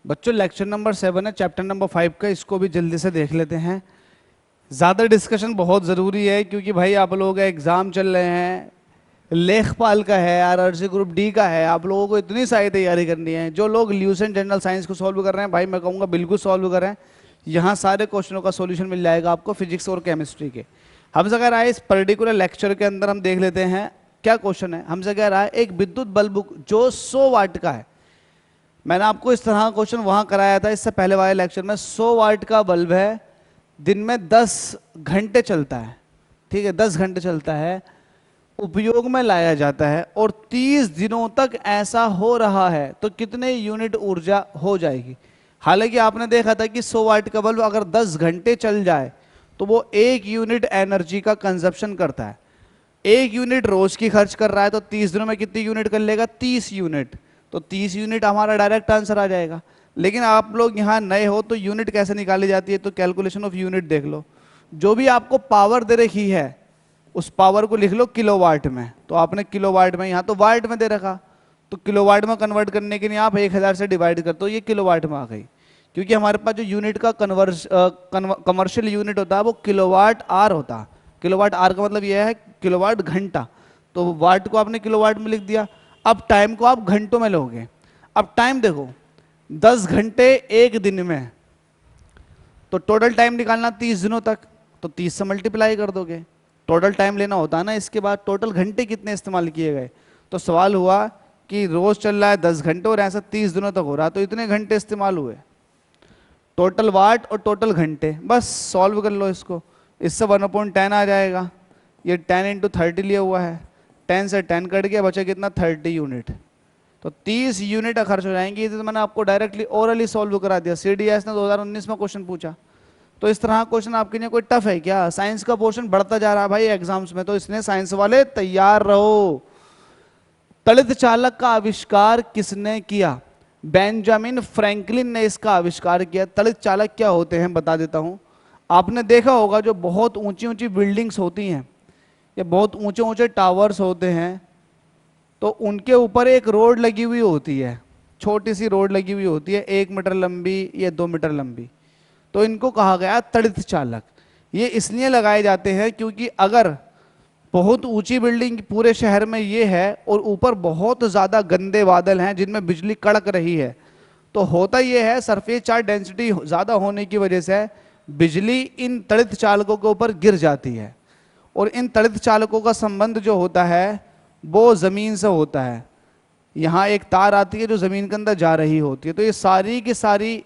बच्चों lecture number 7 है, chapter number 5 का, इसको भी जल्दी से देख लेते हैं। ज़्यादा डिस्कशन बहुत ज़रूरी है क्योंकि भाई आप लोगों का एग्ज़ाम चल रहे हैं, लेखपाल का है, आरआरसी ग्रुप डी का है, आप लोगों को इतनी सारी तैयारी करनी है। जो लोग ल्यूसेंट जनरल साइंस को सॉल्व कर रहे हैं भाई मैं कहूँगा बिल्कुल सॉल्व करें। यहाँ सारे क्वेश्चनों का सॉल्यूशन मिल जाएगा आपको फिजिक्स और केमिस्ट्री के। हमसे कह रहा है इस पर्टिकुलर लेक्चर के अंदर हम देख लेते हैं क्या क्वेश्चन है। हमसे कह रहा है एक विद्युत बल्ब जो 100 वाट का है, मैंने आपको इस तरह का क्वेश्चन वहां कराया था इससे पहले वाले लेक्चर में। 100 वाट का बल्ब है, दिन में 10 घंटे चलता है, ठीक है 10 घंटे चलता है, उपयोग में लाया जाता है और 30 दिनों तक ऐसा हो रहा है तो कितने यूनिट ऊर्जा हो जाएगी। हालांकि आपने देखा था कि 100 वाट का बल्ब अगर 10 घंटे चल जाए तो वो 1 यूनिट एनर्जी का कंजप्शन करता है। 1 यूनिट रोज की खर्च कर रहा है तो 30 दिनों में कितनी यूनिट कर लेगा, 30 यूनिट। तो 30 यूनिट हमारा डायरेक्ट आंसर आ जाएगा। लेकिन आप लोग यहाँ नए हो तो यूनिट कैसे निकाली जाती है, तो कैलकुलेशन ऑफ यूनिट देख लो। जो भी आपको पावर दे रखी है उस पावर को लिख लो किलोवाट में, तो आपने किलोवाट में, यहाँ तो वाट में दे रखा तो किलोवाट में कन्वर्ट करने के लिए आप 1000 से डिवाइड करते हो, ये किलोवाट में आ गई। क्योंकि हमारे पास जो यूनिट का कमर्शियल यूनिट होता है वो किलोवाट आर होता है। किलोवाट आर का मतलब यह है किलोवाट घंटा, तो वाट को आपने किलोवाट में लिख दिया। अब टाइम को आप घंटों में लोगे। अब टाइम देखो 10 घंटे एक दिन में, तो टोटल टाइम निकालना 30 दिनों तक, तो 30 से मल्टीप्लाई कर दोगे, टोटल टाइम लेना होता है ना। इसके बाद टोटल घंटे कितने इस्तेमाल किए गए, तो सवाल हुआ कि रोज चल रहा है 10 घंटे और ऐसा 30 दिनों तक हो रहा है तो इतने घंटे इस्तेमाल हुए। टोटल वाट और टोटल घंटे, बस सॉल्व कर लो इसको। इससे 1/10 आ जाएगा, ये 10 × 30 लिया हुआ है, 10 से 10 कट गया, बचा कितना 30 यूनिट। तो 30 यूनिट खर्च हो जाएंगी। तो मैंने आपको डायरेक्टली ओरली सॉल्व करा दिया। CDS ने 2019 में क्वेश्चन पूछा, तो इस तरह क्वेश्चन आपके लिए कोई टफ है क्या? साइंस का पोर्शन बढ़ता जा रहा है भाई एग्जाम्स में, तो इसलिए साइंस वाले तैयार रहो। तड़ित चालक का आविष्कार किसने किया? बेंजामिन फ्रैंकलिन ने इसका आविष्कार किया। तड़ित चालक क्या होते हैं बता देता हूं। आपने देखा होगा जो बहुत ऊंची ऊंची बिल्डिंग्स होती हैं या बहुत ऊंचे ऊंचे टावर्स होते हैं, तो उनके ऊपर एक रोड लगी हुई होती है, छोटी सी रोड लगी हुई होती है, 1 मीटर लंबी या 2 मीटर लंबी। तो इनको कहा गया तड़ित चालक। ये इसलिए लगाए जाते हैं क्योंकि अगर बहुत ऊंची बिल्डिंग पूरे शहर में ये है और ऊपर बहुत ज़्यादा गंदे बादल हैं जिनमें बिजली कड़क रही है, तो होता ये है सरफेस चार्ज डेंसिटी ज़्यादा होने की वजह से बिजली इन तड़ित चालकों के ऊपर गिर जाती है। और इन तड़ित चालकों का संबंध जो होता है वो ज़मीन से होता है। यहाँ एक तार आती है जो ज़मीन के अंदर जा रही होती है, तो ये सारी की सारी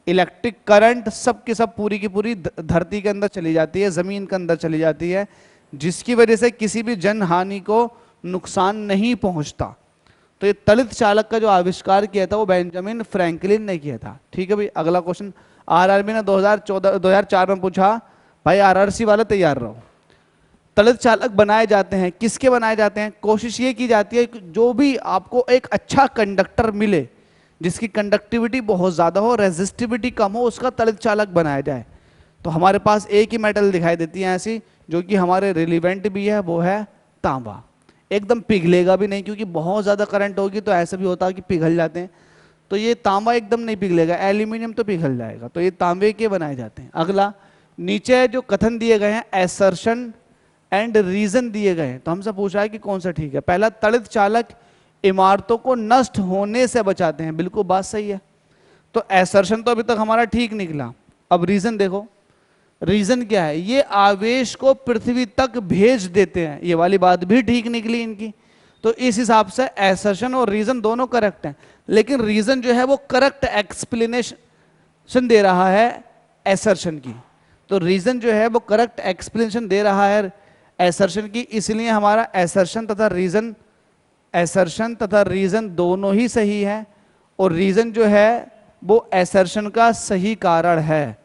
इलेक्ट्रिक करंट सब की सब पूरी की पूरी धरती के अंदर चली जाती है, ज़मीन के अंदर चली जाती है, जिसकी वजह से किसी भी जन हानि को नुकसान नहीं पहुंचता। तो ये तड़ित चालक का जो आविष्कार किया था वो बेंजामिन फ्रैंकलिन ने किया था। ठीक है भाई, अगला क्वेश्चन आरआरबी ने 2004 में पूछा। भाई आरआरसी वाले तैयार रहो। तड़ित चालक बनाए जाते हैं, किसके बनाए जाते हैं? कोशिश ये की जाती है कि जो भी आपको एक अच्छा कंडक्टर मिले जिसकी कंडक्टिविटी बहुत ज़्यादा हो, रेजिस्टिविटी कम हो, उसका तड़ित चालक बनाया जाए। तो हमारे पास एक ही मेटल दिखाई देती है ऐसी जो कि हमारे रिलीवेंट भी है, वो है तांबा। एकदम पिघलेगा भी नहीं क्योंकि बहुत ज़्यादा करंट होगी तो ऐसा भी होता है कि पिघल जाते हैं, तो ये तांबा एकदम नहीं पिघलेगा। एल्यूमिनियम तो पिघल जाएगा, तो ये तांबे के बनाए जाते हैं। अगला, नीचे जो कथन दिए गए हैं एसर्शन एंड रीजन दिए गए हैं, तो हमसे पूछा है कि कौन सा ठीक है। पहला, तड़ित चालक इमारतों को नष्ट होने से बचाते हैं, बिल्कुल बात सही है। तो एसर्शन तो अभी तक हमारा ठीक निकला। अब रीजन देखो, रीजन क्या है? ये आवेश को पृथ्वी तक भेज देते हैं, ये वाली बात भी ठीक निकली इनकी। तो इस हिसाब से एसर्शन और रीजन दोनों करेक्ट हैं, लेकिन रीजन जो है वो करेक्ट एक्सप्लेनेशन दे रहा है एसर्शन की। तो रीजन जो है वो करेक्ट एक्सप्लेनेशन दे रहा है एसर्शन की, इसलिए हमारा एसर्शन तथा रीजन दोनों ही सही है। और रीजन जो है वो एसर्शन का सही कारण है।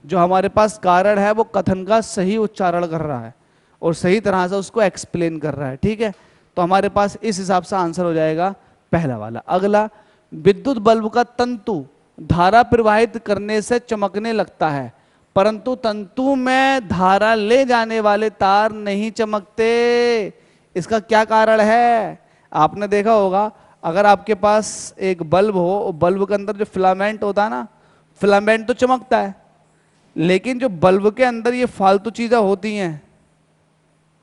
जो हमारे पास कारण है वो कथन का सही उच्चारण कर रहा है और सही तरह से उसको एक्सप्लेन कर रहा है। ठीक है, तो हमारे पास इस हिसाब से आंसर हो जाएगा पहला वाला। अगला, विद्युत बल्ब का तंतु धारा प्रवाहित करने से चमकने लगता है, परंतु तंतु में धारा ले जाने वाले तार नहीं चमकते। इसका क्या कारण है? आपने देखा होगा अगर आपके पास एक बल्ब हो, बल्ब के अंदर जो फिलामेंट होता है ना, फिलामेंट तो चमकता है, लेकिन जो बल्ब के अंदर ये फालतू चीजें होती हैं,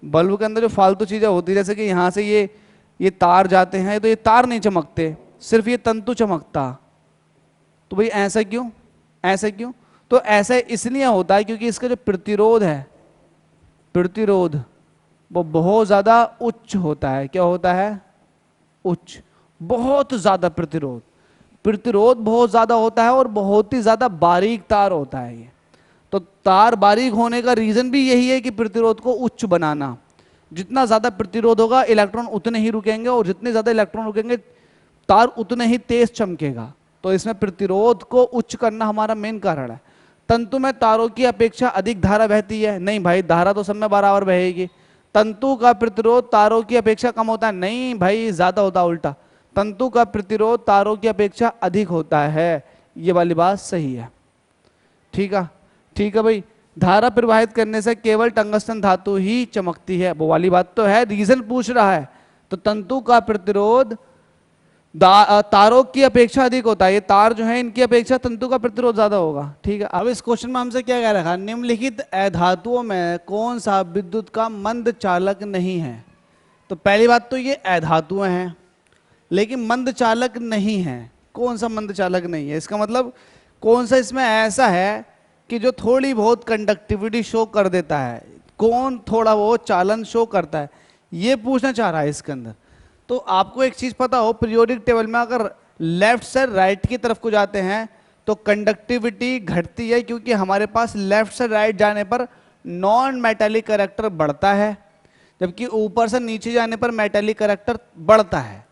बल्ब के अंदर जो फालतू चीजें होती है, जैसे कि यहां से ये तार जाते हैं, तो ये तार नहीं चमकते, सिर्फ ये तंतु चमकता। तो भाई ऐसा क्यों, ऐसा क्यों? तो ऐसा इसलिए होता है क्योंकि इसका जो प्रतिरोध है, प्रतिरोध वो बहुत ज्यादा उच्च होता है। क्या होता है? उच्च, बहुत ज्यादा प्रतिरोध, प्रतिरोध बहुत ज्यादा होता है और बहुत ही ज्यादा बारीक तार होता है ये। तो तार बारीक होने का रीजन भी यही है कि प्रतिरोध को उच्च बनाना। जितना ज्यादा प्रतिरोध होगा इलेक्ट्रॉन उतने ही रुकेंगे, और जितने ज्यादा इलेक्ट्रॉन रुकेंगे तार उतने ही तेज चमकेगा। तो इसमें प्रतिरोध को उच्च करना हमारा मेन कारण है। तंतु में तारों की अपेक्षा अधिक धारा बहती है? नहीं भाई, धारा तो सब में बराबर बहेगी। तंतु का प्रतिरोध तारों की अपेक्षा कम होता है? नहीं भाई, ज्यादा होता है, उल्टा। तंतु का प्रतिरोध तारों की अपेक्षा अधिक होता है। ये वाली बात सही है। ठीक है, ठीक है भाई। धारा प्रवाहित करने से केवल टंगस्टन धातु ही चमकती है, वो वाली बात तो है, रीजन पूछ रहा है। तो तंतु का प्रतिरोध तारों की अपेक्षा अधिक होता है। ये तार जो है इनकी अपेक्षा तंतु का प्रतिरोध ज्यादा होगा। ठीक है, अब इस क्वेश्चन में हमसे क्या कह रखा? निम्नलिखित अधातुओं में कौन सा विद्युत का मंद चालक नहीं है? तो पहली बात तो ये अधातुएं हैं, लेकिन मंद चालक नहीं है। कौन सा मंद चालक नहीं है? इसका मतलब कौन सा इसमें ऐसा है कि जो थोड़ी बहुत कंडक्टिविटी शो कर देता है, कौन थोड़ा बहुत चालन शो करता है, ये पूछना चाह रहा है इसके अंदर। तो आपको एक चीज पता हो, पीरियोडिक टेबल में अगर लेफ्ट से राइट की तरफ को जाते हैं तो कंडक्टिविटी घटती है, क्योंकि हमारे पास लेफ्ट से राइट जाने पर नॉन मेटालिक कैरेक्टर बढ़ता है, जबकि ऊपर से नीचे जाने पर मेटालिक कैरेक्टर बढ़ता है।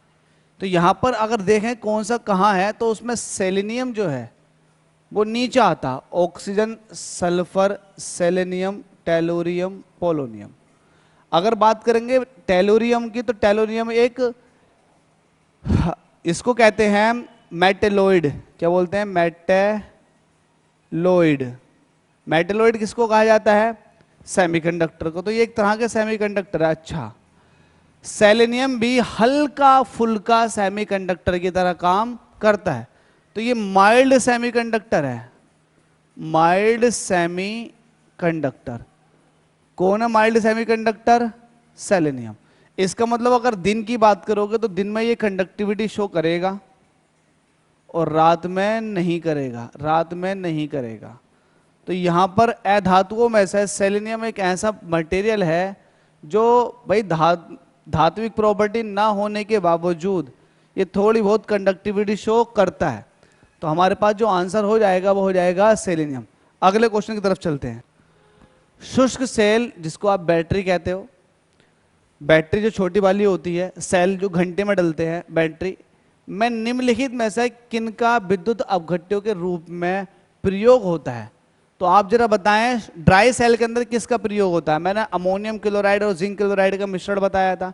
तो यहां पर अगर देखें कौन सा कहां है, तो उसमें सेलेनियम जो है वो नीचे आता। Oxygen, sulphur, selenium, tellurium, polonium. अगर बात करेंगे टेलोरियम की, तो टेलोरियम एक, इसको कहते हैं मेटेलोइड। क्या बोलते हैं? मेटेलोइड। मेटेलोइड किसको कहा जाता है? सेमीकंडक्टर को। तो ये एक तरह के सेमीकंडक्टर है। अच्छा, सेलेनियम भी हल्का फुल्का सेमीकंडक्टर की तरह काम करता है। तो ये माइल्ड सेमीकंडक्टर है, माइल्ड सेमीकंडक्टर। कौन है माइल्ड सेमीकंडक्टर? सेलेनियम। इसका मतलब अगर दिन की बात करोगे तो दिन में ये कंडक्टिविटी शो करेगा और रात में नहीं करेगा, रात में नहीं करेगा। तो यहां पर अधातुओं में से सेलेनियम एक ऐसा मटेरियल है जो भाई धात्विक प्रॉपर्टी ना होने के बावजूद ये थोड़ी बहुत कंडक्टिविटी शो करता है। तो हमारे पास जो आंसर हो जाएगा वो हो जाएगा सेलेनियम। अगले क्वेश्चन की तरफ चलते हैं। शुष्क सेल, जिसको आप बैटरी कहते हो, बैटरी जो छोटी वाली होती है, सेल जो घंटे में डलते हैं, बैटरी में निम्नलिखित में से किनका विद्युत अपघट्यों के रूप में प्रयोग होता है? तो आप जरा बताएं, ड्राई सेल के अंदर किसका प्रयोग होता है? मैंने अमोनियम क्लोराइड और जिंक क्लोराइड का मिश्रण बताया था,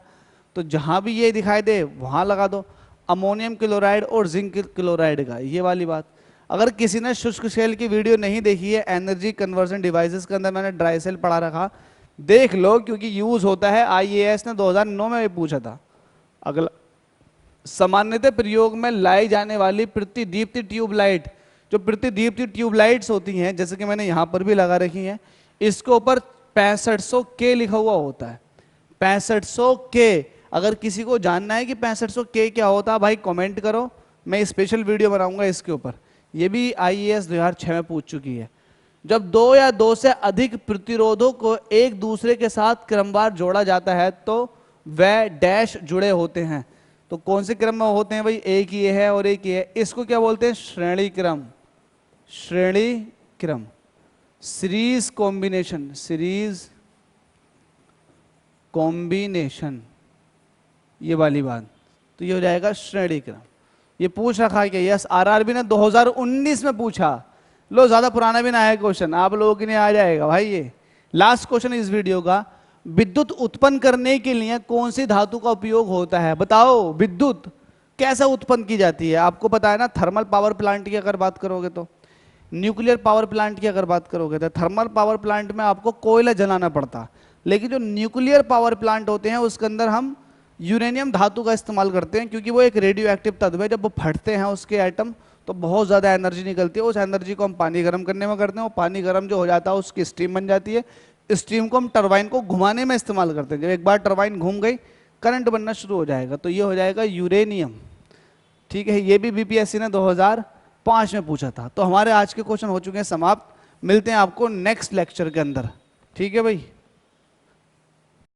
तो जहां भी ये दिखाई दे वहां लगा दो अमोनियम क्लोराइड और जिंक क्लोराइड का, ये वाली बात। अगर किसी ने शुष्क सेल की वीडियो नहीं देखी है, एनर्जी कन्वर्जन डिवाइसेस के अंदर मैंने ड्राई सेल पढ़ा रखा, देख लो, क्योंकि यूज होता है। आईएएस ने 2009 में पूछा था। अगला, सामान्यतः प्रयोग में लाई जाने वाली प्रतिदीप्ति ट्यूबलाइट, जो प्रतिदीप्ति ट्यूबलाइट्स होती हैं, जैसे कि मैंने यहां पर भी लगा रखी हैं, इसके ऊपर 6500 के लिखा हुआ होता है। 6500 के। अगर किसी को जानना है कि 6500 के क्या होता है, भाई कमेंट करो, मैं स्पेशल वीडियो बनाऊंगा इसके ऊपर। ये भी आईएएस 2006 में पूछ चुकी है। जब दो या दो से अधिक प्रतिरोधों को एक दूसरे के साथ क्रमवार जोड़ा जाता है तो वह डैश जुड़े होते हैं। तो कौन से क्रम में होते हैं भाई? एक ये है और एक ये है। इसको क्या बोलते हैं? श्रेणी क्रम। श्रेणी क्रम, सीरीज कॉम्बिनेशन, सीरीज कॉम्बिनेशन, ये वाली बात। तो ये हो जाएगा श्रेणी क्रम। ये पूछ रखा है कि यस, आरआरबी ने 2019 में पूछा। लो, ज्यादा पुराना भी ना है क्वेश्चन, आप लोगों के लिए आ जाएगा भाई। ये लास्ट क्वेश्चन इस वीडियो का, विद्युत उत्पन्न करने के लिए कौन सी धातु का उपयोग होता है? बताओ, विद्युत कैसे उत्पन्न की जाती है? आपको पता है ना, थर्मल पावर प्लांट की अगर बात करोगे तो, न्यूक्लियर पावर प्लांट की अगर बात करोगे तो, थर्मल पावर प्लांट में आपको कोयला जलाना पड़ता, लेकिन जो न्यूक्लियर पावर प्लांट होते हैं उसके अंदर हम यूरेनियम धातु का इस्तेमाल करते हैं क्योंकि वो एक रेडियो एक्टिव तत्व है। जब वो फटते हैं उसके एटम तो बहुत ज़्यादा एनर्जी निकलती है। उस एनर्जी को हम पानी गर्म करने में करते हैं, वो पानी गर्म जो हो जाता है उसकी स्टीम बन जाती है। स्टीम को हम टरबाइन को घुमाने में इस्तेमाल करते हैं। जब एक बार टरबाइन घूम गई करंट बनना शुरू हो जाएगा, तो ये हो जाएगा यूरेनियम। ठीक है, ये भी बीपीएससी ने 2005 में पूछा था। तो हमारे आज के क्वेश्चन हो चुके हैं समाप्त। मिलते हैं आपको नेक्स्ट लेक्चर के अंदर। ठीक है भाई।